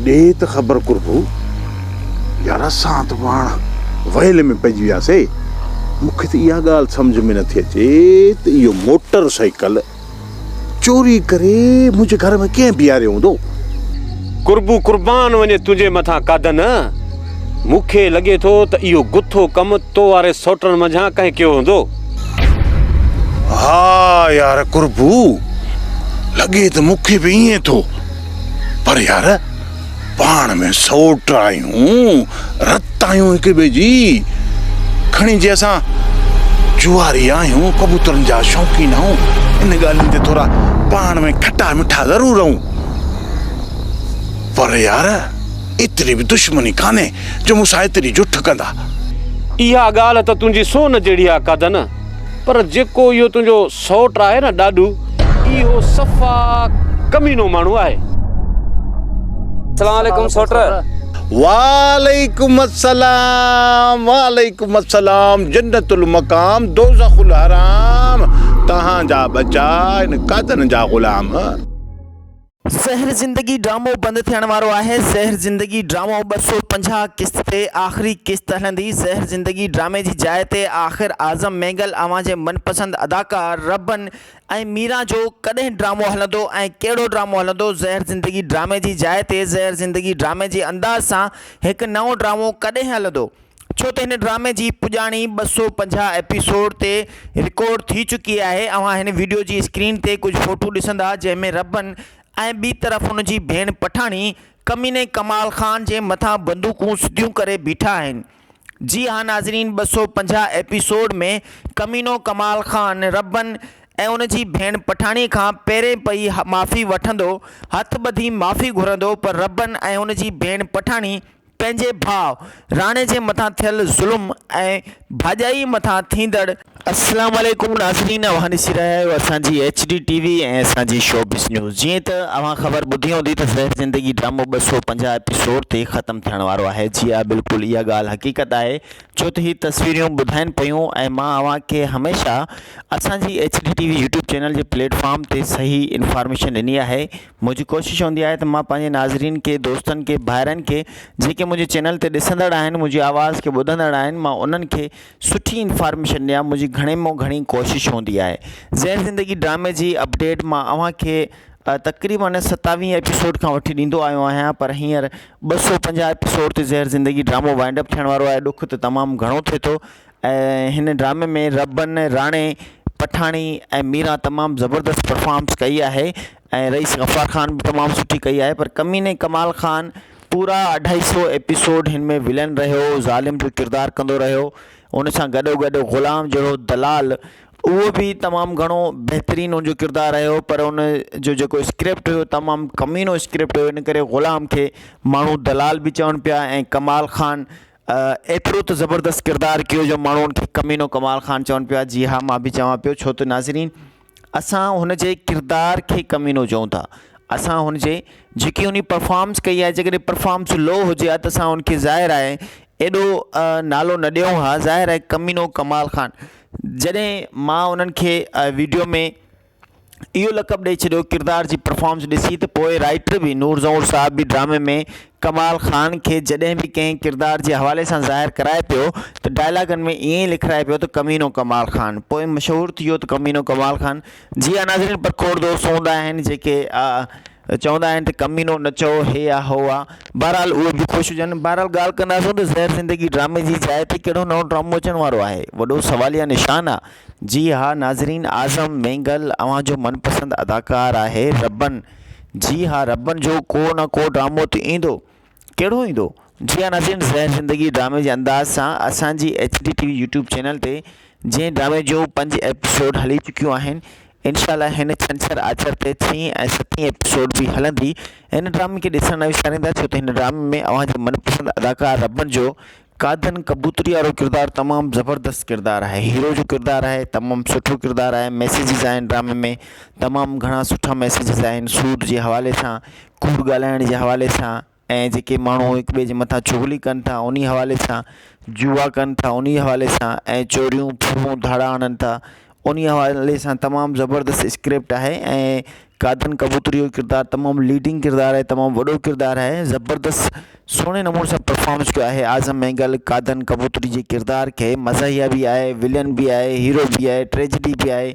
ॾे त ख़बर कुर्बू यार असां त पाण वहल में पइजी वियासीं। मूंखे त इहा ॻाल्हि सम्झ में नथी अचे त इहो मोटर साइकिल चोरी करे मुंहिंजे घर में कंहिं बीहारियो हूंदो। कुर्बू कुर्बान वञे तुंहिंजे मथां कादन। मूंखे लॻे थो त इहो गुथो कमु तो वारे सौटनि मंझां कंहिं कयो हूंदो। हा यार कुर्बू, लॻे त मूंखे बि ईअं थो, पर यार पाण में सौट आहियूं, रत आहियूं हिक ॿिए जी। खणी जे असां जुआरी आहियूं, कबूतरनि जा शौक़ीन आहियूं, इन ॻाल्हियुनि ते थोरा पाण में खटा मिठा ज़रूरु रहूं, पर यार एतिरी बि दुश्मनी कान्हे जो मूंसां एतिरी जुठ कंदा। इहा ॻाल्हि त तुंहिंजी सोन जहिड़ी आहे कादन, पर जेको इहो तुंहिंजो सौट आहे न ॾाॾू, इहो सफ़ा कमीनो माण्हू आहे। अस्सलाम वालेकुम सौट। वालेकुम अस्सलाम, वालेकुम अस्सलाम। जन्नतुल मकाम दोज़खुल हराम, तव्हांजा बचा इन कादन जा ग़ुलाम। ज़हर ज़िंदगी ड्रामो बंदि थियण वारो आहे। ज़हर ज़िंदगी ड्रामो 250 किस्त ते आख़िरी किस्त हलंदी। ज़हर ज़िंदगी ड्रामे जी जाइ ते आख़िर आज़म मेंगल अवां जे मनपसंद अदाकार रबन ऐं मीरा जो कॾहिं ड्रामो हलंदो ऐं कहिड़ो ड्रामो हलंदो। ज़हर ज़िंदगी ड्रामे जी जाइ ते ज़हर ज़िंदगी ड्रामे जे अंदाज़ सां हिकु नओं ड्रामो कॾहिं हलंदो, छो त हिन ड्रामे जी पुॼाणी 250 एपिसोड ते रिकॉर्ड थी चुकी आहे। अवां हिन वीडियो जी स्क्रीन ते कुझु फ़ोटू ॾिसंदा जंहिंमें रबन ऐं ॿी तरफ़ हुनजी भेण पठाणी कमीने कमाल ख़ान जे मथां बंदूकूं सिधियूं करे बीठा आहिनि। जी हाँ नाज़रीन, 250 एपिसोड में कमीनो कमाल ख़ान रबन ऐं उनजी भेण पठाणी खां पहिरें पई माफ़ी वठंदो, हथ ॿधी माफ़ी घुरंदो, पर रबन ऐं उनजी भेण पठाणी पंहिंजे भाउ राणे जे मथां थियल ज़ुल्म ऐं भाॼाई मथां थींदड़। अस्सलाम वालेकुम नाज़रीन, अवां ॾिसी रहिया आहियो असांजी HD TV ऐं असांजी शोबिज़ न्यूज़। जीअं त अवां ख़बर ॿुधी हूंदी त ज़हर ज़िंदगी ड्रामो 250 एपिसोड ते ख़तमु थियण वारो आहे। जी हा, बिल्कुलु इहा ॻाल्हि हक़ीक़त आहे, छो त हीअ तस्वीरूं ॿुधाइनि पियूं ऐं मां अव्हांखे हमेशह असांजी HD TV यूट्यूब चैनल जे प्लेटफॉर्म ते सही इंफॉर्मेशन ॾिनी आहे। मुंहिंजी कोशिशि हूंदी आहे त मां पंहिंजे नाज़रीन खे, दोस्तनि खे, भाइरनि खे जेके मुंहिंजे चैनल ते ॾिसंदड़ आहिनि, मुंहिंजी आवाज़ खे ॿुधंदड़ आहिनि, मां उन्हनि खे सुठी इंफॉर्मेशन ॾियां। मुंहिंजी घणे में घणी कोशिशि हूंदी आहे। ज़हर ज़िंदगी ड्रामे जी अपडेट मां अव्हांखे तक़रीबन 27 एपिसोड खां वठी ॾींदो आयो आहियां, पर हींअर 250 एपिसोड ते ज़हर ज़िंदगी ड्रामो वाइंड अप थियण वारो आहे। ॾुख त तमामु घणो थिए थो ऐं हिन ड्रामे में रबन, राणे, पठाणी ऐं मीरा तमामु ज़बरदस्त परफॉर्मेंस कई आहे ऐं रईस गफ़ार ख़ान बि तमामु सुठी कई आहे, पर कमीने कमाल ख़ान पूरा 250 एपिसोड हिन में विलन रहियो, ज़ालिम जो किरदारु कंदो रहियो। उन सां गॾोगॾु ग़ुलाम जहिड़ो दलाल, उहो बि तमामु घणो बहितरीनु हुनजो किरदारु रहियो, पर उन जो जेको स्क्रिप्ट हुयो तमामु कमीनो स्क्रिप्ट हुयो, इन करे ग़ुलाम खे माण्हू दलाल बि चवनि पिया ऐं कमाल ख़ान एतिरो त ज़बरदस्त किरदारु कयो जो माण्हू उनखे कमीनो कमाल ख़ान चवनि पिया। जी हा, मां बि चवां पियो, छो त नाज़रीन असां हुनजे किरदार खे कमीनो चऊं था। असां हुनजे जेकी उन परफॉर्मेंस कई आहे, जेकॾहिं परफॉर्मेंस लो हुजे हा त असां उनखे ज़ाहिर आहे एॾो नालो न ॾियूं हा। ज़ाहिर आहे कमीनो कमाल ख़ान, जॾहिं मां उन्हनि खे वीडियो में इहो लक़ब ॾेई छॾियो किरदार जी परफॉर्मेंस ॾिसी, त पोइ राइटर बि नूर ज़हूर साहब बि ड्रामे में कमाल ख़ान खे जॾहिं बि कंहिं किरदार जे हवाले सां ज़ाहिर कराए पियो त डायलॉगनि में ईअं ई लिखाए पियो त कमीनो कमाल ख़ान, पोइ मशहूरु थी वियो त कमीनो कमाल ख़ान। जी हा नाज़रीन, पर खोड़ दोस्त हूंदा आहिनि जेके चवंदा आहिनि त कमीनो न चओ, हे आहे हो आहे। बहरहाल उहे बि ख़ुशि हुजनि। बहरहाल ॻाल्हि कंदासीं त ज़हर ज़िंदगी ड्रामे जी जाइ ते कहिड़ो नओं ड्रामो अचण वारो आहे, वॾो सवालिया निशान आहे। जी हा नाज़रीन, आज़म मेंगल अव्हांजो मनपसंद अदाकार आहे रबन। जी हा, रबन जो को न को ड्रामो त ईंदो, कहिड़ो ईंदो। जी हा नाज़रीन, ज़हर ज़िंदगी ड्रामे जे अंदाज़ सां असांजी HD TV यूट्यूब चैनल ते जंहिं ड्रामे जो 5 एपिसोड हली चुकियूं आहिनि, इंशाल्लाह हिन छंछरु आचर ते 6 ऐं 7 एपिसोड बि हलंदी। हिन ड्रामे खे ॾिसणु न विसारींदा, छो त हिन ड्रामे में अव्हांजे मनपसंद अदाकार रबन जो कादन कबूतरी वारो किरदारु तमामु ज़बरदस्त किरदारु आहे, हीरो जो किरदारु आहे, तमामु सुठो किरदारु आहे। मैसेजिस आहिनि ड्रामे में, तमामु घणा सुठा मैसेजिस आहिनि, सूद जे हवाले सां, कूड़ ॻाल्हाइण जे हवाले सां, ऐं जेके माण्हू हिक ॿिए जे मथां चुगली कनि था उन हवाले सां, जुआ कनि था उन हवाले सां, ऐं चोरियूं फुरूं धाड़ा आणनि था उन हवाले सां तमामु ज़बरदस्त स्क्रिप्ट आहे ऐं कादन कबूतरी जो किरदारु तमामु लीडिंग किरदारु आहे, तमामु वॾो किरदारु आहे, ज़बरदस्त सुहिणे नमूने सां परफॉर्मेंस कयो आहे आज़म मैगल कादन कबूतरी जे किरदार खे। मज़ाहिया बि आहे, विलन बि आहे, हीरो बि आहे, ट्रेजिडी बि आहे,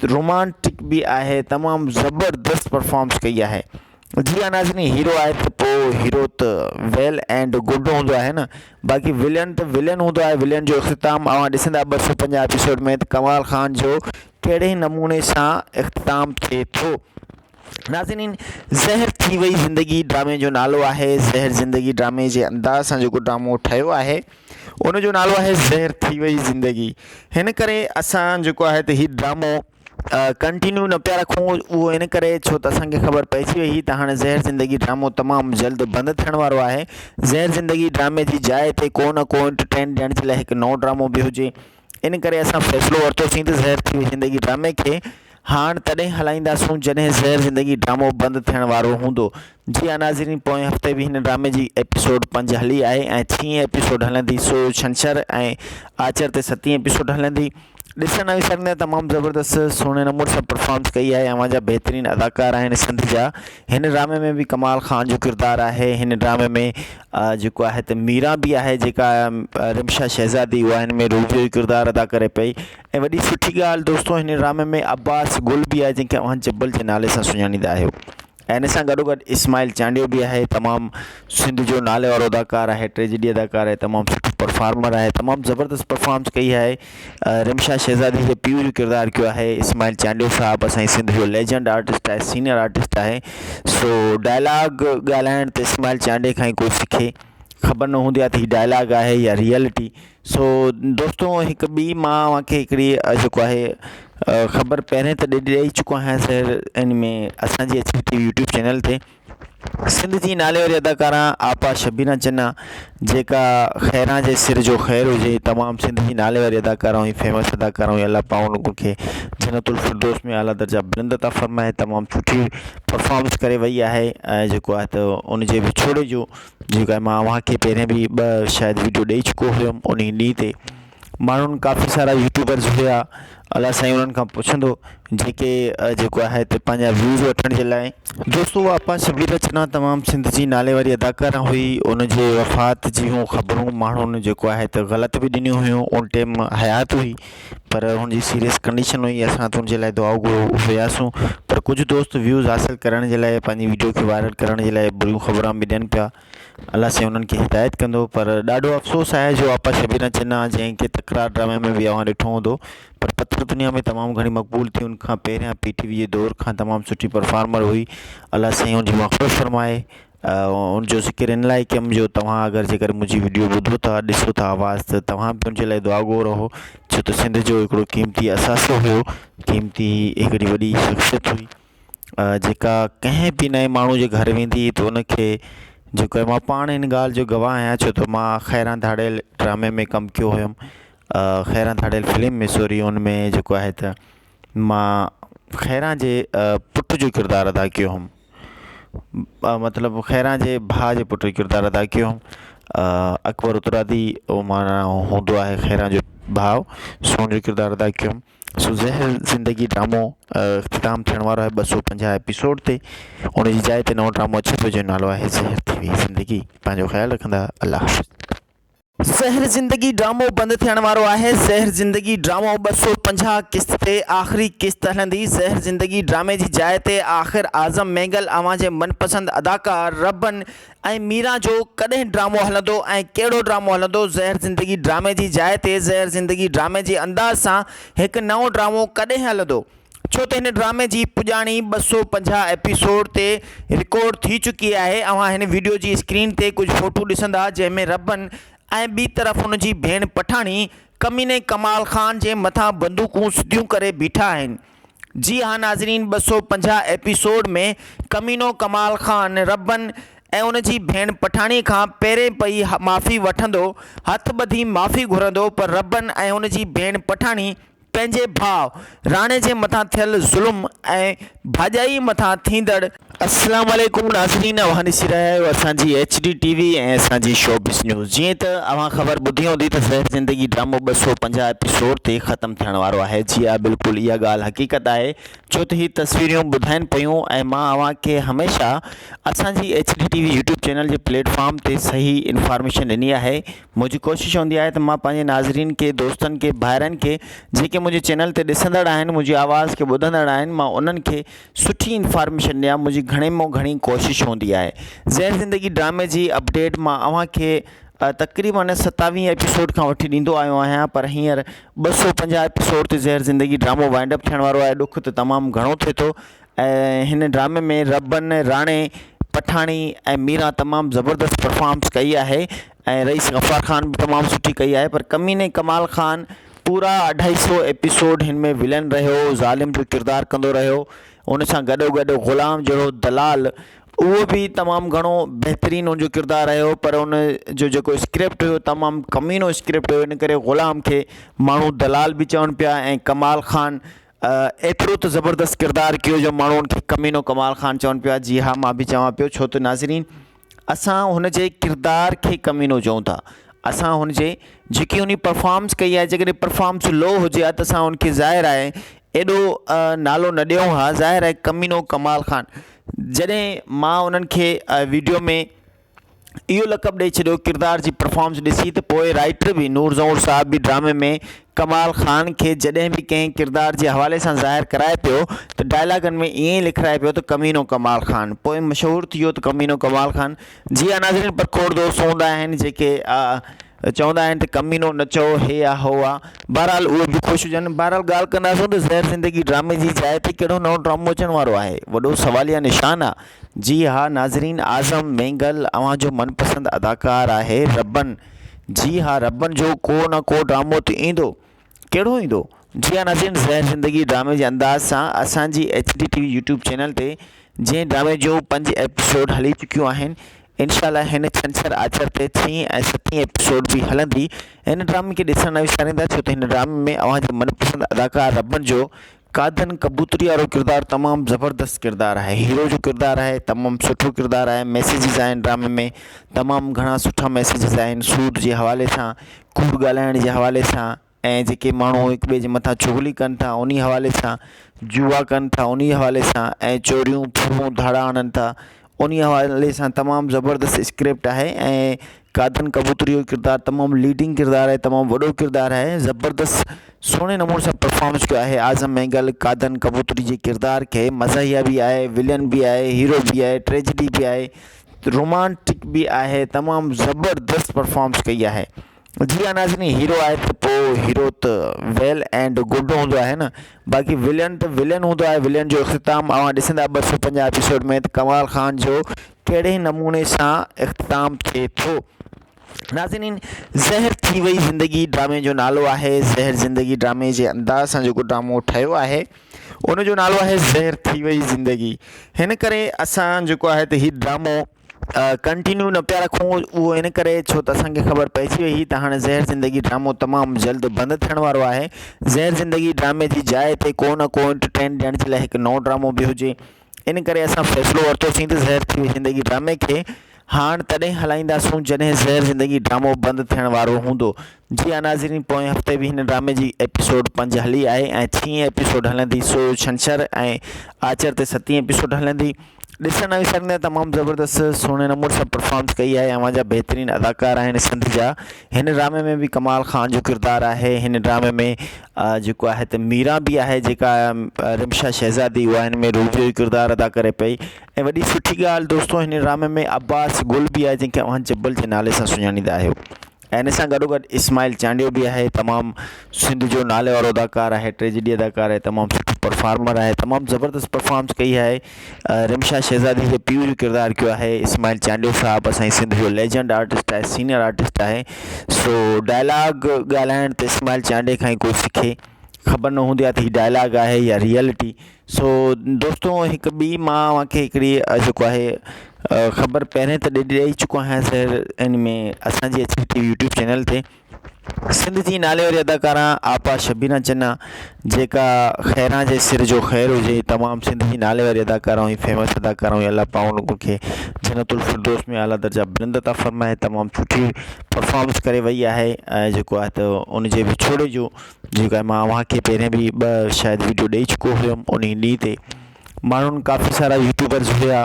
रोमांटिक बि आहे, तमामु ज़बरदस्त परफॉर्मेंस कई आहे। जी नाज़रीन, हीरो आहे त पोइ हीरो त वेल एंड गुड हूंदो आहे न, बाक़ी विलन त विलन हूंदो आहे। विलन जो इख़्तिताम अवां ॾिसंदा 250 एपिसोड में त कमाल ख़ान जो कहिड़े नमूने सां इख़्तिताम थिए थो। नाज़रीन, ज़हर थी वई ज़िंदगी ड्रामे जो नालो आहे। ज़हर ज़िंदगी ड्रामे जे अंदाज़ सां जेको ड्रामो ठहियो आहे उन जो नालो आहे ज़हर थी वई ज़िंदगी। हिन करे असां जेको आहे त हीउ ड्रामो कंटिन्यू न पिया रखूं, उहो इन करे छो त असांखे ख़बर पइजी वई त हाणे ज़हर ज़िंदगी ड्रामो तमामु जल्द बंदि थियण वारो आहे। ज़हर ज़िंदगी ड्रामे जी जाइ ते को न को एंटरटेन ॾियण जे लाइ हिकु नओं ड्रामो बि हुजे। इन करे असां फ़ैसिलो वरितोसीं त ज़हर थी वई ज़िंदगी ड्रामे खे हाणे तॾहिं हलाईंदासूं जॾहिं ज़हर ज़िंदगी ड्रामो बंदि थियण वारो हूंदो। जी नाज़रीन, पोएं हफ़्ते बि हिन ड्रामे जी एपिसोड 5 हली आहे ऐं 6 एपिसोड हलंदी, सो छंछरु ऐं आचर ते 7 एपिसोड हलंदी। ॾिसण न विसरंदा, तमामु ज़बरदस्त सुहिणे नमूने सां परफॉर्मेंस कई आहे। अवां जा बहितरीनु अदाकार आहिनि सिंध जा। हिन ड्रामे में बि कमाल ख़ान जो किरदारु आहे। हिन ड्रामे में जेको आहे त मीरा बि आहे जेका रिमशा शहज़ादी, उहा हिन में रूबी जो किरदारु अदा करे पई। ऐं वॾी सुठी ॻाल्हि दोस्तो, हिन ड्रामे में अब्बास गुल बि आहे जंहिंखे अवां जब्बल जे नाले सां सुञाणींदा आहियो। ऐं हिन सां गॾोगॾु इस्माइल चांडियो बि आहे, तमामु सिंध जो नाले वारो अदाकार आहे, ट्रेजिडी अदाकार आहे, तमामु सुठो परफॉर्मर आहे, तमामु ज़बरदस्त परफॉर्मेंस कई आहे। रिमशा शहज़ादी जे पीउ जो किरदारु कयो आहे इस्माइल चांडियो साहब, असांजी सिंध जो लेजेंड आर्टिस्ट आहे, सीनियर आर्टिस्ट आहे। सो डायलॉग ॻाल्हाइण त इस्माइल चांडियो खां ई कोई सिखे, ख़बर न हूंदी आहे त हीउ डायलॉग आहे या रियलिटी। सो दोस्तो, हिकु ॿी मां तव्हांखे हिकिड़ी जेको आहे ख़बर पहिरें त ॾेई चुको आहियां ज़हर इन में असांजी HTV यूट्यूब चैनल ते। सिंध जी नाले वारी अदाकारा आपा शबीना चन्ना, जेका खैरा जे सिर जो ख़ैर हुजे, तमामु सिंध जी नाले वारी अदाकारा हुई, फेमस अदाकारा हुई। अल्लाह पाक उन खे जन्नतुल फिरदौस में आला दर्जा बुलंद अता फ़रमाए। तमामु सुठी परफॉर्मेंस करे वई आहे। ऐं जेको आहे त उन जे विछोड़े जो जेको आहे मां अव्हांखे पहिरें बि 2 शायदि वीडियो ॾेई चुको हुयुमि। उन ॾींहं ते माण्हुनि काफ़ी सारा यूट्यूबर्स हुया, अलाह साईं उन्हनि खां पुछंदो जेके जेको आहे त पंहिंजा व्यूज़ वठण जे लाइ। दोस्तो, आपा शबीना चन्ना तमामु सिंध जी नाले वारी अदाकारा हुई। उन जे वफ़ात जूं ख़बरूं माण्हुनि जेको आहे त ग़लति बि ॾिनियूं हुयूं। उन टाइम हयात हुई पर हुनजी सीरियस कंडीशन हुई। असां त हुनजे लाइ दुआ हुयासीं, पर कुझु दोस्त व्यूज़ हासिलु करण जे लाइ, पंहिंजी वीडियो खे वायरल करण जे लाइ बुरियूं ख़बरूं बि ॾियनि पिया। अलाह साईं उन्हनि खे हिदायत कंदो। पर ॾाढो अफ़सोस आहे जो आपा शबीना चन्ना, जंहिंखे तकरार ड्रामे में बि अवां ॾिठो हूंदो, पर पथर दुनिया में तमामु घणी मक़बूल थी। उनखां पहिरियां PTV जे दौर खां तमामु सुठी परफॉर्मर हुई। अलाह साईं उनजी मग़फ़िरत फ़रमाए। उनजो ज़िक्र इन लाइ कयुमि जो तव्हां अगरि जेकर मुंहिंजी वीडियो ॿुधो था, ॾिसो था आवाज़, त तव्हां बि उनजे लाइ दुआगो रहो, छो त सिंध जो हिकिड़ो क़ीमती असासो हुयो, क़ीमती हिकिड़ी वॾी शख़्सियत हुई जेका कंहिं बि नए माण्हू जे घर वेंदी त उनखे जेको आहे, मां पाण इन ॻाल्हि जो गवाह आहियां छो त मां खैरा धाड़ियल ड्रामे में कमु कयो हुयुमि। खैरा धाड़ियल फिल्म में सॉरी, उन में जेको आहे त मां खैरा जे पुट जो किरदारु अदा कयो हुउमि, मतिलबु खैरा जे भाउ जे पुट जो किरदारु अदा कयो हुउमि। अकबर उतरादी उहो माना हूंदो आहे खैरा जो भाउ, सो उन जो किरदारु अदा कयो हुउमि। सो ज़हर ज़िंदगी ड्रामो इख़्तिताम थियण वारो आहे 250 एपिसोड ते। उन जी जाइ ते नओं ड्रामो अचे थो जो नालो आहे ज़हर थी वई ज़िंदगी। पंहिंजो ख़्यालु रखंदा, अल्लाह हाफ़िज़। ज़हर ज़िंदगी ड्रामो बंदि थियण वारो आहे। ज़हर ज़िंदगी ड्रामो 250 क़िस्त ते आख़िरी क़िस्त हलंदी। ज़हर ज़िंदगी ड्रामे जी जाइ ते आख़िर आज़म मैगल अवां जे मनपसंद अदाकार रबन ऐं मीरा जो कॾहिं ड्रामो हलंदो ऐं कहिड़ो ड्रामो हलंदो। ज़हर ज़िंदगी ड्रामे जी जाइ ते ज़हर ज़िंदगी ड्रामे जे अंदाज़ सां हिकु नओं ड्रामो कॾहिं हलंदो, छो त हिन ड्रामे जी पुॼाणी 250 एपिसोड ते रिकॉर्ड थी चुकी आहे। अवां हिन वीडियो जी स्क्रीन ते कुझु फ़ोटू ॾिसंदा जंहिंमें रबन ऐं ॿी तरफ़ हुनजी भेण पठाणी कमीने कमाल ख़ान जे मथां बंदूकूं सिधियूं करे बीठा आहिनि। जी हाँ नाज़रीन, 250 एपिसोड में कमीनो कमाल ख़ान रबन ऐं उनजी भेण पठाणी खां पहिरें पई माफ़ी वठंदो, हथ ॿधी माफ़ी घुरंदो, पर रबन ऐं उनजी भेण पठाणी पंहिंजे भाउ राणे जे मथां थियल ज़ुल्म ऐं भाॼाई मथां थींदड़। अस्सलाम वालेकुम नाज़रीन, अव्हां ॾिसी रहिया आहियो असांजी HD TV ऐं असांजी शोबिज़ न्यूज़। जीअं त अव्हां ख़बर ॿुधी हूंदी त ज़हर ज़िंदगी ड्रामो 250 एपिसोड ते ख़तमु थियण वारो आहे। जी हा, बिल्कुलु इहा ॻाल्हि हक़ीक़त आहे, छो त हीअ तस्वीरूं ॿुधाइनि पियूं ऐं मां अव्हांखे हमेशह असांजी HD TV यूट्यूब चैनल जे प्लेटफॉर्म ते सही इंफॉर्मेशन ॾिनी आहे। मुंहिंजी कोशिशि हूंदी आहे त मां पंहिंजे नाज़रीन खे, दोस्तनि खे, भाइरनि खे जेके मुंहिंजे चैनल ते ॾिसंदड़ आहिनि, मुंहिंजी आवाज़ खे ॿुधंदड़ आहिनि, मां उन्हनि खे सुठी इंफॉर्मेशन ॾियां। मुंहिंजी घणे में घणी कोशिशि हूंदी आहे। ज़हर ज़िंदगी ड्रामे जी अपडेट मां अव्हांखे तक़रीबन 27 एपिसोड खां वठी ॾींदो आयो आहियां, पर हींअर 250 एपिसोड ते ज़हर ज़िंदगी ड्रामो वाइंड अप थियण वारो आहे। ॾुख त तमामु घणो थिए थो ऐं हिन ड्रामे में रबन, राणे, पठाणी ऐं मीरा तमामु ज़बरदस्त परफॉर्मेंस कई आहे ऐं रईस गफ़ार ख़ान बि तमामु सुठी कई आहे, पर कमीने कमाल ख़ान पूरा 250 एपिसोड हिन में विलन रहियो, ज़ालिम जो किरदारु कंदो रहियो। उन सां गॾोगॾु ग़ुलाम जहिड़ो दलाल, उहो बि तमामु घणो बहितरीनु हुनजो किरदारु रहियो, पर उन जो जेको स्क्रिप्ट हुयो तमामु कमीनो स्क्रिप्ट हुयो। इन करे ग़ुलाम खे माण्हू दलाल बि चवनि पिया ऐं कमाल ख़ान एतिरो त ज़बरदस्त किरदारु कयो जो माण्हू उनखे कमीनो कमाल ख़ान चवनि पिया। जी हा, मां बि चवां पियो, छो त नाज़रीन असां हुनजे किरदार खे कमीनो चऊं था। असां हुनजे जेकी उन परफॉर्मेंस कई आहे, जेकॾहिं परफॉर्मेंस लो हुजे हा त असां उनखे ज़ाहिर आहे एॾो नालो न ॾियूं हा। ज़ाहिर आहे कमीनो कमाल ख़ान, जॾहिं मां उन्हनि खे वीडियो में इहो लक़ब ॾेई छॾियो किरदार जी परफॉर्मेंस ॾिसी, त पोइ राइटर बि नूर ज़हूर साहब बि ड्रामे में कमाल ख़ान खे जॾहिं बि कंहिं किरदार जे हवाले सां ज़ाहिर कराए पियो त डायलॉगनि में ईअं ई लिखाए पियो त कमीनो कमाल ख़ान, पोइ मशहूरु थी वियो त कमीनो कमाल ख़ान। जी हा नाज़रीन, पर खोड़ दोस्त हूंदा आहिनि जेके चवंदा आहिनि त कमीनो न चओ, हे आहे हो आहे। बहरहाल उहे बि ख़ुशि हुजनि। बहरहाल ॻाल्हि कंदासीं त ज़हर ज़िंदगी ड्रामे जी जाइ ते कहिड़ो नओं ड्रामो अचण वारो आहे, वॾो सवालिया निशान आहे। जी हा नाज़रीन, आज़म मेंगल अव्हांजो मनपसंद अदाकार आहे रबन। जी हा, रबन जो को न को ड्रामो त ईंदो, कहिड़ो ईंदो। जी हा नाज़रीन, ज़हर ज़िंदगी ड्रामे जे अंदाज़ सां असांजी HD TV यूट्यूब चैनल ते जंहिं ड्रामे जो 5 एपिसोड हली चुकियूं आहिनि, इंशाल्लाह हिन छंछरु आचर ते 6 ऐं 7 एपिसोड बि हलंदी। हिन ड्रामे खे ॾिसण न विसारींदा, छो त हिन ड्रामे में अव्हांजे मनपसंद अदाकार रबन जो कादन कबूतरी वारो किरदारु तमामु ज़बरदस्त किरदारु आहे। हीरो जो किरदारु आहे, तमामु सुठो किरदारु आहे। मैसेजिस आहिनि ड्रामे में, तमामु घणा सुठा मैसेजिस आहिनि, सूद जे हवाले सां, कूड़ ॻाल्हाइण जे हवाले सां, ऐं जेके माण्हू हिक ॿिए जे मथां चुगली कनि था उन हवाले सां, जुआ कनि था उन हवाले सां, ऐं चोरियूं फूहूं धाड़ा आणनि था उन हवाले सां तमामु ज़बरदस्त स्क्रिप्ट आहे। ऐं कादन कबूतरी जो किरदारु तमामु लीडिंग किरदारु आहे, तमामु वॾो किरदारु आहे। ज़बरदस्त सुहिणे नमूने सां परफॉर्मेंस कयो आहे आज़म मेंगल कादन कबूतरी जे किरदार खे। मज़ाहिया बि आहे, विलन बि आहे, हीरो बि आहे, ट्रेजिडी बि आहे, रोमांटिक बि आहे, तमामु ज़बरदस्त परफॉर्मेंस कई आहे। जी हा नाज़रीन, हीरो आहे त पोइ हीरो त वेल एंड गुड हूंदो आहे न, बाक़ी विलन त विलन हूंदो आहे। विलन जो इख़्तिताम अव्हां ॾिसंदा 250 एपिसोड में त कमाल ख़ान जो कहिड़े नमूने सां इख़्तिताम थिए थो। नाज़रीन, ज़हर थी वई ज़िंदगी ड्रामे जो नालो आहे। ज़हर ज़िंदगी ड्रामे जे अंदाज़ सां जेको ड्रामो ठहियो आहे उनजो नालो आहे ज़हर थी वई ज़िंदगी। हिन करे असां जेको आहे त हीउ ड्रामो कंटिन्यू न पिया रखूं, उहो इन करे छो त असांखे ख़बर पइजी वई त हाणे ज़हर ज़िंदगी ड्रामो तमामु जल्द बंदि थियण वारो आहे। ज़हर ज़िंदगी ड्रामे जी जाइ ते को न को एंटरटेन ॾियण जे लाइ हिकु नओं ड्रामो बि हुजे। इन करे असां फ़ैसिलो वरितोसीं त ज़हर थी वई ज़िंदगी ड्रामे खे हाणे तॾहिं हलाईंदासूं जॾहिं ज़हर ज़िंदगी ड्रामो बंदि थियण वारो हूंदो। जी हा नाज़रीन, पोएं हफ़्ते बि हिन ड्रामे जी एपिसोड 5 हली आहे ऐं 6 एपिसोड हलंदी, सो छंछरु ऐं आचर ते 7 एपिसोड हलंदी। ॾिसण न विसारींदा, तमामु ज़बरदस्त सुहिणे नमूने सां परफॉर्मेंस कई आहे। अव्हांजा बहितरीनु अदाकार आहिनि सिंध जा। हिन ड्रामे में बि कमाल ख़ान जो किरदारु आहे। हिन ड्रामे में जेको आहे त मीरा बि आहे जेका रिमशा शहज़ादी, उहा हिन में रूह जो किरदारु अदा करे पई। ऐं वॾी सुठी ॻाल्हि दोस्तो, हिन ड्रामे में अब्बास गुल बि आहे जंहिंखे अव्हां जब्बल जे नाले सां सुञाणींदा आहियो। ऐं हिन सां गॾोगॾु इस्माइल चांडियो बि आहे, तमामु सिंध जो नाले वारो अदाकार आहे, ट्रेजिडी अदाकार आहे, तमामु सुठो परफॉर्मर आहे, तमामु ज़बरदस्त परफॉर्मेंस कई आहे। रिमशा शहज़ादी जे पीउ जो किरदारु कयो आहे इस्माइल चांडियो साहब, असांजी सिंध जो लेजेंड आर्टिस्ट आहे, सीनियर आर्टिस्ट आहे। सो डायलॉग ॻाल्हाइण त इस्माइल चांडियो खां ई कोई सिखे, ख़बर न हूंदी आहे त हीउ डायलॉग आहे या रियलिटी। सो दोस्तो, हिकु ॿी मां तव्हांखे हिकिड़ी जेको आहे ख़बर पहिरें त ॾेई चुको आहियां ज़हर इन में असांजी HD TV यूट्यूब चैनल ते सिंध जी नाले वारी अदाकारा आपा शबीना चन्ना जेका खैरा जे सिर जो ख़ैर हुजे, तमामु सिंध जी नाले वारी अदाकारा हुई, फेमस अदाकारा हुई। अल्लाह पाक उन खे जन्नतुल फिरदौस में आला दर्जा बुलंद अता फरमाए। तमामु सुठी परफॉर्मेंस करे वई आहे। जेको आहे त उन जे विछोड़े जो जेको आहे मां अव्हांखे पहिरें बि शायदि वीडियो ॾेई चुको हुयुमि। उन ॾींहं ते माण्हुनि काफ़ी सारा यूट्यूबर्स हुआ,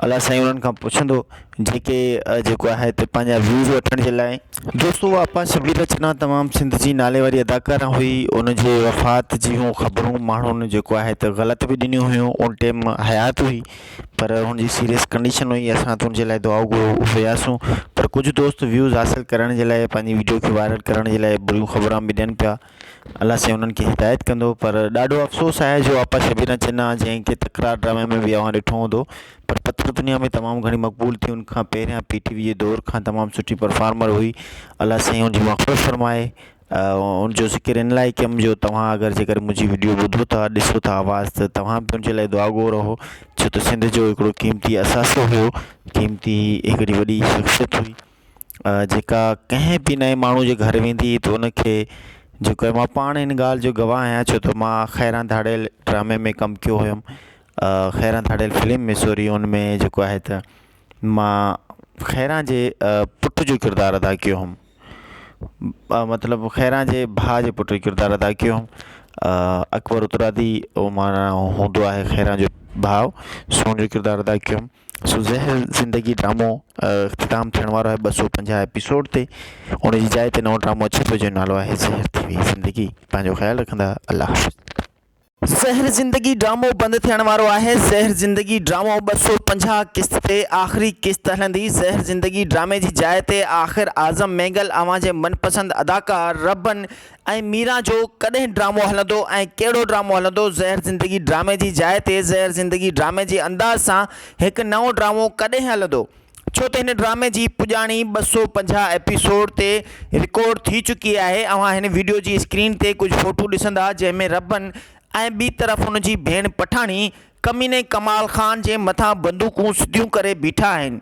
अलाह साईं उन्हनि खां पुछंदो जेके जेको आहे त पंहिंजा व्यूज़ वठण जे लाइ। दोस्तो आपा शबीना चन्ना तमामु सिंध जी नाले वारी अदाकारा हुई। उन जे वफ़ात जूं ख़बरूं माण्हुनि जेको आहे त ग़लति बि ॾिनियूं हुयूं। उन टाइम हयात हुई पर हुनजी सीरियस कंडीशन हुई। असां त हुनजे लाइ दुआ घुरो हुयासीं, पर कुझु दोस्त व्यूज़ हासिलु करण जे लाइ, पंहिंजी वीडियो खे वायरल करण जे लाइ बुरियूं ख़बरूं बि ॾियनि पिया। अलाह साईं उन्हनि खे हिदायत कंदो। पर ॾाढो अफ़सोस आहे जो आपा शबीना चन्ना जंहिंखे तकरार ड्रामे में बि अव्हां ॾिठो हूंदो, पर पत्र दुनिया में तमामु घणी मक़बूल थी। उनखां पहिरियां PTV जे दौर खां तमामु सुठी परफॉर्मर हुई। अलाह साईं उनजी मग़फ़िरत फरमाए। उनजो ज़िक्र इन लाइ कयुमि जो तव्हां अगरि जेकर मुंहिंजी वीडियो ॿुधो था, ॾिसो था आवाज़, त तव्हां बि उनजे लाइ दुआ गो रहो, छो त सिंध जो हिकिड़ो क़ीमती असासो हुयो, क़ीमती हिकिड़ी वॾी शख़्सियत हुई जेका कंहिं बि नए माण्हू जे घर वेंदी त उनखे जेको आहे, मां पाण इन ॻाल्हि जो गवाह आहियां छो त मां खैरा धाड़ियल ड्रामे में कमु कयो हुयुमि। खैरा धाड़ियल फिल्म में सॉरी, उन में जेको आहे त मां खैरा जे पुट जो किरदारु अदा कयो हुउमि। मतिलबु खैरा जे भाउ जे पुट जो किरदारु अदा कयो हुउमि। अकबर उत्तरादी उहो माना हूंदो आहे खैरा जो भाउ, सो उन जो किरदारु अदा कयो हुउमि। सो ज़हर ज़िंदगी ड्रामो इख़्तिताम थियण वारो आहे 250 एपिसोड ते। उन जी जाइ ते नओं ड्रामो अचे पियो, जो नालो आहे ज़हर थी वई ज़िंदगी। पंहिंजो ख़्यालु रखंदा, अल्लाह हाफ़िज़। ज़हर ज़िंदगी ड्रामो बंदि थियण वारो आहे। ज़हर ज़िंदगी ड्रामो 250 क़िस्त ते आख़िरी क़िस्त हलंदी। ज़हर ज़िंदगी ड्रामे जी जाइ ते आख़िर आज़म मैगल अव्हां जे मनपसंद अदाकार रबन ऐं मीरा जो कॾहिं ड्रामो हलंदो ऐं कहिड़ो ड्रामो हलंदो। ज़हर ज़िंदगी ड्रामे जी जाइ ते ज़हर ज़िंदगी ड्रामे जे अंदाज़ सां हिकु नओं ड्रामो कॾहिं हलंदो, छो त हिन ड्रामे जी पुॼाणी 250 एपिसोड ते रिकॉर्ड थी चुकी आहे। अव्हां हिन वीडियो जी स्क्रीन ते कुझु फ़ोटू ॾिसंदा जंहिंमें रबन ऐं ॿी तरफ़ हुनजी भेण पठाणी कमीने कमाल ख़ान जे मथां बंदूकूं सिधियूं करे बीठा आहिनि।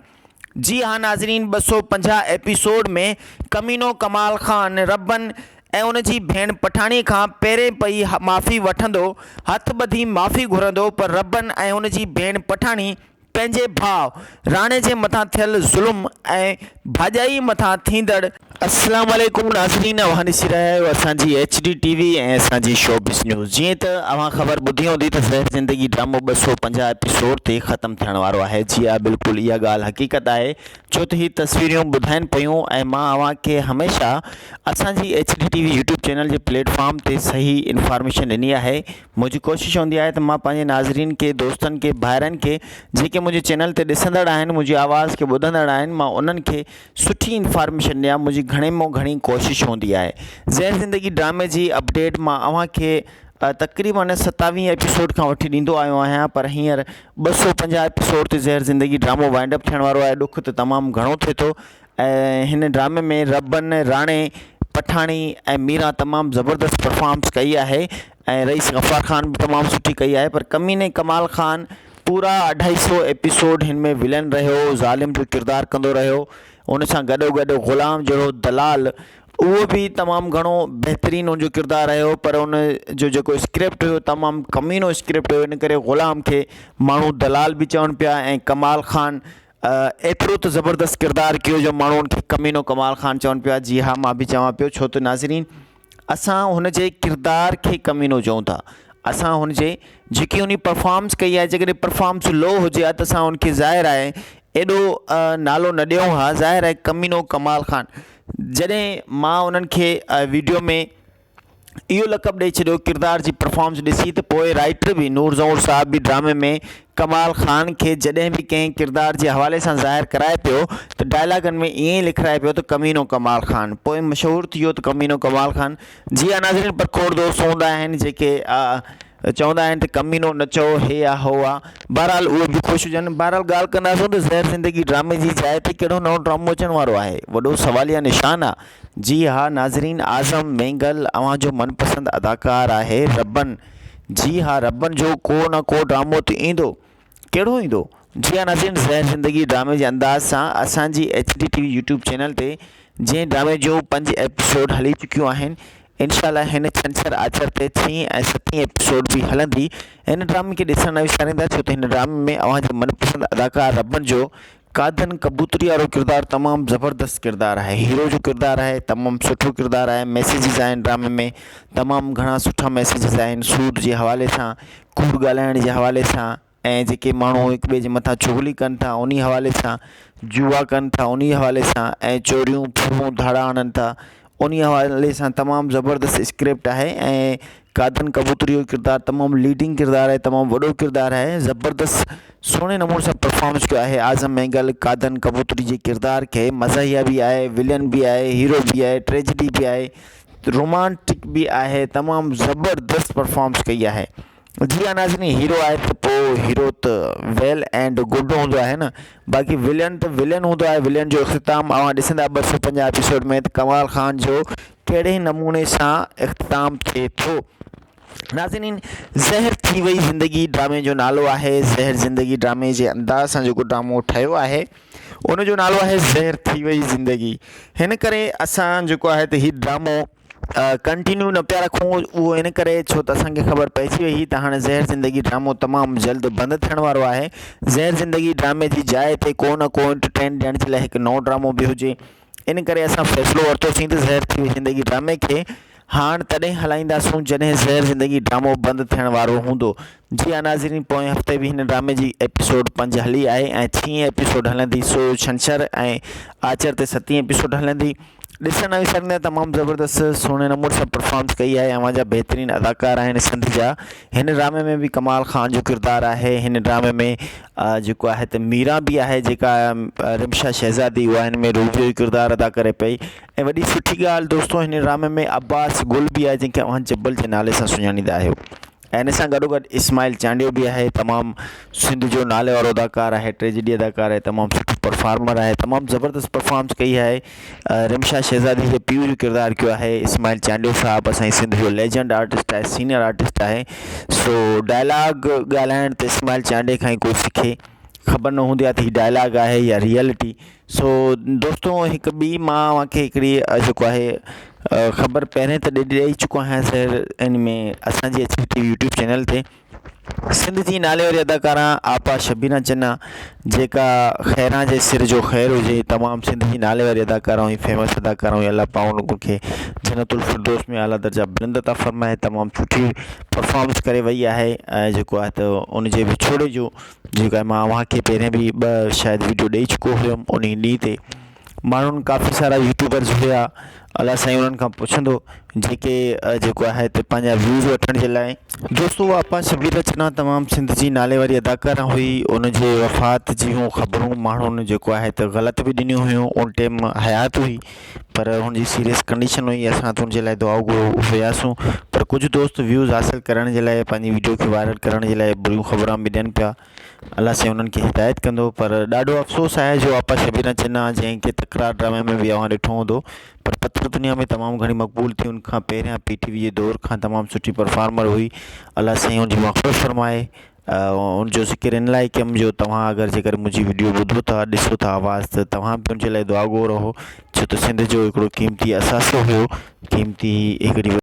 जी हाँ नाज़रीन, 250 एपिसोड में कमीनो कमाल ख़ान रबन ऐं उनजी भेण पठाणी खां पहिरें पई माफ़ी वठंदो, हथ ॿधी माफ़ी घुरंदो, पर रबन ऐं उनजी भेण पठाणी पंहिंजे भाउ राणे जे मथां थियल ज़ुल्म ऐं भाॼाई मथां थींदड़। अस्सलाम वालेकुम नाज़रीन, अव्हां ॾिसी रहिया आहियो असांजी HD TV ऐं असांजी शोबिज़ न्यूज़। जीअं त अव्हां ख़बर ॿुधी हूंदी त ज़हर ज़िंदगी ड्रामो 250 एपिसोड ते ख़तमु थियण वारो आहे। जी हा, बिल्कुलु इहा ॻाल्हि हक़ीक़त आहे, छो त हीअ तस्वीरूं ॿुधाइनि पियूं ऐं मां अव्हांखे हमेशह असांजी HD TV यूट्यूब चैनल जे प्लेटफॉर्म ते सही इंफॉर्मेशन ॾिनी आहे। मुंहिंजी कोशिशि हूंदी आहे त मां पंहिंजे नाज़रीन खे, दोस्तनि खे, भाइरनि खे जेके मुंहिंजे चैनल ते ॾिसंदड़ आहिनि, मुंहिंजी आवाज़ खे ॿुधंदड़ आहिनि, मां उन्हनि खे सुठी इंफॉर्मेशन ॾियां। मुंहिंजी घणे में घणी कोशिशि हूंदी आहे। ज़हर ज़िंदगी ड्रामे जी अपडेट मां अव्हांखे तक़रीबन 27 एपिसोड खां वठी ॾींदो आयो आहियां, पर हींअर 250 एपिसोड ते ज़हर ज़िंदगी ड्रामो वाइंड अप थियण वारो आहे। ॾुख त तमामु घणो थिए थो ऐं हिन ड्रामे में रबन, राणे, पठाणी ऐं मीरा तमामु ज़बरदस्त परफॉर्मेंस कई आहे ऐं रईस गफ़ार ख़ान बि तमामु सुठी कई आहे, पर कमीने कमाल ख़ान पूरा 250 एपिसोड हिन में विलन रहियो, ज़ालिम जो किरदारु कंदो रहियो। उन सां गॾोगॾु ग़ुलाम जहिड़ो दलाल, उहो बि तमामु घणो बहितरीनु हुनजो किरदारु रहियो, पर उन जो जेको स्क्रिप्ट हुयो तमामु कमीनो स्क्रिप्ट हुयो। इन करे ग़ुलाम खे माण्हू दलाल बि चवनि पिया ऐं कमाल ख़ान एतिरो त ज़बरदस्त किरदारु कयो जो माण्हू उनखे कमीनो कमाल ख़ान चवनि पिया। जी हा, मां बि चवां पियो, छो त नाज़रीन असां हुनजे किरदार खे कमीनो चऊं था। असां हुनजे जेकी उन परफॉर्मेंस कई आहे, जेकॾहिं परफॉर्मेंस लो हुजे हा त असां उनखे ज़ाहिर आहे एॾो नालो न ॾियूं हा। ज़ाहिर आहे कमीनो कमाल ख़ान, जॾहिं मां उन्हनि खे वीडियो में इहो लक़ब ॾेई छॾियो किरदार जी परफॉर्मेंस ॾिसी, त पोइ राइटर बि नूर ज़हूर साहब बि ड्रामे में कमाल ख़ान खे जॾहिं बि कंहिं किरदार जे हवाले सां ज़ाहिर कराए पियो त डायलॉगनि में ईअं ई लिखाए पियो त कमीनो कमाल ख़ान, पोइ मशहूरु थी वियो त कमीनो कमाल ख़ान। जी हा नाज़रीन, पर खोड़ दोस्त हूंदा आहिनि जेके चवंदा आहिनि त कमीनो न चओ, हे आहे हो आहे। बहरहाल उहे बि ख़ुशि हुजनि। बहरहाल ॻाल्हि कंदासीं त ज़हर ज़िंदगी ड्रामे जी जाइ ते कहिड़ो नओं ड्रामो अचण वारो आहे, वॾो सवालिया निशान आहे। जी हा नाज़रीन, आज़म मैगल अव्हांजो मनपसंद अदाकार आहे रबन। जी हा, रबन जो को न को ड्रामो त ईंदो। कहिड़ो ईंदो? जी हाँ नाज़रीन, ज़हर ज़िंदगी ड्रामे जे अंदाज़ सां असांजी HDTV यूट्यूब चैनल ते जंहिं ड्रामे जो 5 एपिसोड हली चुकियूं आहिनि, इंशाअल्लाह हिन छंछरु आचर ते 6 ऐं 7 एपिसोड बि हलंदी। हिन ड्रामे खे ॾिसणु न विसारींदा, छो त हिन ड्रामे में अव्हांजे मनपसंद अदाकार रबन जो कादन कबूतरी वारो किरदारु तमामु ज़बरदस्त किरदारु आहे। हीरो जो किरदारु आहे, तमामु सुठो किरदारु आहे। मैसेजिस आहिनि ड्रामे में, तमामु घणा सुठा मैसेजिस आहिनि, सूद जे हवाले सां, कूड़ ॻाल्हाइण जे हवाले सां, ऐं जेके माण्हू हिक ॿिए जे मथां चुगली कनि था उन हवाले सां, जुआ कनि था उन हवाले सां, ऐं चोरियूं फूरूं धाड़ा आणनि था उन हवाले सां तमामु ज़बरदस्त स्क्रिप्ट आहे। ऐं कादन कबूतरी जो किरदारु तमामु लीडिंग किरदारु आहे, तमामु वॾो किरदारु आहे, ज़बरदस्त सुहिणे नमूने सां परफॉर्मेंस कयो आहे आज़म मैगल कादन कबूतरी जे किरदार खे। मज़ाहिया बि आहे, विलन बि आहे, हीरो बि आहे, ट्रेजिडी बि आहे, रोमांटिक बि आहे, तमामु ज़बरदस्त परफॉर्मेंस कई आहे। जी हाँ नाज़रीन, हीरो आहे त पोइ हीरो त वेल एंड गुड हूंदो आहे न, बाक़ी विलन त विलन हूंदो आहे। विलन जो इख़्तिताम अव्हां ॾिसंदा 250 एपिसोड में त कमाल ख़ान जो कहिड़े नमूने सां इख़्तिताम थिए थो। नाज़रीन, ज़हर थी वई ज़िंदगी ड्रामे जो नालो आहे। ज़हर ज़िंदगी ड्रामे जे अंदाज़ सां जेको ड्रामो ठहियो आहे उन जो नालो आहे ज़हर थी वई ज़िंदगी। हिन करे असां जेको आहे त हीउ ड्रामो कंटिन्यू न पिया रखूं, उहो इन करे छो त असांखे ख़बर पइजी वई त हाणे ज़हर ज़िंदगी ड्रामो तमामु जल्द बंदि थियण वारो आहे। ज़हर ज़िंदगी ड्रामे जी जाइ ते को न को एंटरटेन ॾियण जे लाइ हिकु नओं ड्रामो बि हुजे। इन करे असां फ़ैसिलो वरितोसीं त ज़हर थी वई ज़िंदगी ड्रामे खे हाणे तॾहिं हलाईंदासूं जॾहिं ज़हर ज़िंदगी ड्रामो बंदि थियण वारो हूंदो। जी हाँ नाज़रीन, पोएं हफ़्ते बि हिन ड्रामे जी एपिसोड 5 हली आहे ऐं 6 एपिसोड हलंदी, सो छंछरु ऐं आचर ते 7 एपिसोड हलंदी। ॾिसण न विसारींदा, तमामु ज़बरदस्त सुहिणे नमूने सां परफॉर्मेंस कई आहे। अव्हांजा बहितरीनु अदाकार आहिनि सिंध जा। हिन ड्रामे में बि कमाल ख़ान जो किरदारु आहे। हिन ड्रामे में जेको आहे त मीरा बि आहे, जेका रिमशा शहज़ादी, उहा हिन में रूप जो किरदारु अदा करे पई। ऐं वॾी सुठी ॻाल्हि दोस्तो, हिन ड्रामे में अब्बास गुल बि आहे, जंहिंखे अव्हां जब्बल जे नाले सां सुञाणींदा आहियो। ऐं हिन सां गॾोगॾु इस्माइल चांडियो बि आहे, तमामु सिंध जो नाले वारो अदाकार आहे, ट्रेजिडी अदाकार आहे, तमामु सुठो परफॉर्मर आहे, तमामु ज़बरदस्त परफॉर्मेंस कई आहे। रिमशा शहज़ादी जे पीउ जो किरदारु कयो आहे इस्माइल चांडियो साहब, असांजी सिंध जो लेजेंड आर्टिस्ट आहे, सीनियर आर्टिस्ट आहे। सो डायलॉग ॻाल्हाइण त इस्माइल चांडियो खां ई कोई सिखे, ख़बर न हूंदी आहे त हीउ डायलॉग आहे या रियलिटी। सो दोस्तो, हिकु ॿी मां तव्हांखे हिकिड़ी जेको आहे ख़बर पहिरें त ॾेई चुको आहियां ज़हर इन में असांजी HDTV यूट्यूब चैनल ते। सिंध जी नाले वारी अदाकारा आपा शबीना चन्ना, जेका ख़ैरां जे सिर जो ख़ैर हुजे, तमामु सिंध जी नाले वारी अदाकारा हुई, फेमस अदाकारा हुई। अल्लाह पाक उन्हनि खे जन्नतुल फिरदौस में आला दर्जा बुलंद अता फ़रमाए। तमामु सुठी परफॉर्मेंस करे वई आहे। ऐं जेको आहे त उनजे विछोड़े जो जेको आहे, मां अव्हांखे पहिरें बि 2 शायदि वीडियो ॾेई चुको हुयुमि। उन ॾींहं ते माण्हुनि काफ़ी सारा यूट्यूबर्स हुया, अलाह साईं उन्हनि खां पुछंदो जेके जेको आहे त पंहिंजा व्यूज़ वठण जे लाइ। दोस्तो, आपा शबीना चन्ना तमामु सिंध जी नाले वारी अदाकारा हुई। उनजे वफ़ात जूं ख़बरूं माण्हुनि जेको आहे त ग़लति बि ॾिनियूं हुयूं। उन टाइम हयात हुई पर हुनजी सीरियस कंडीशन हुई। असां त हुनजे लाइ दुआ हुयासीं, पर कुझु दोस्त व्यूज़ हासिलु करण जे लाइ, पंहिंजी वीडियो खे वायरल करण जे लाइ बुरियूं ख़बरूं बि ॾियनि पिया। अलाह साईं उन्हनि खे हिदायत कंदो। पर ॾाढो अफ़सोस आहे जो आपा शबीना चन्ना, जंहिंखे तकरार ड्रामे में बि अव्हां ॾिठो हूंदो, पर पथर दुनिया में तमामु घणी मक़बूल थी। उनखां पहिरियां PTV जे दौर खां तमामु सुठी परफॉर्मर हुई। अलाह साईं उनजी मग़फ़िरत फ़रमाए। उनजो ज़िक्र इन लाइ कयुमि जो तव्हां अगरि जेकर मुंहिंजी वीडियो ॿुधो था, ॾिसो था आवाज़, त तव्हां बि उनजे लाइ दुआ गो रहो, छो त सिंध जो हिकिड़ो क़ीमती असासो हुयो, क़ीमती हिकिड़ी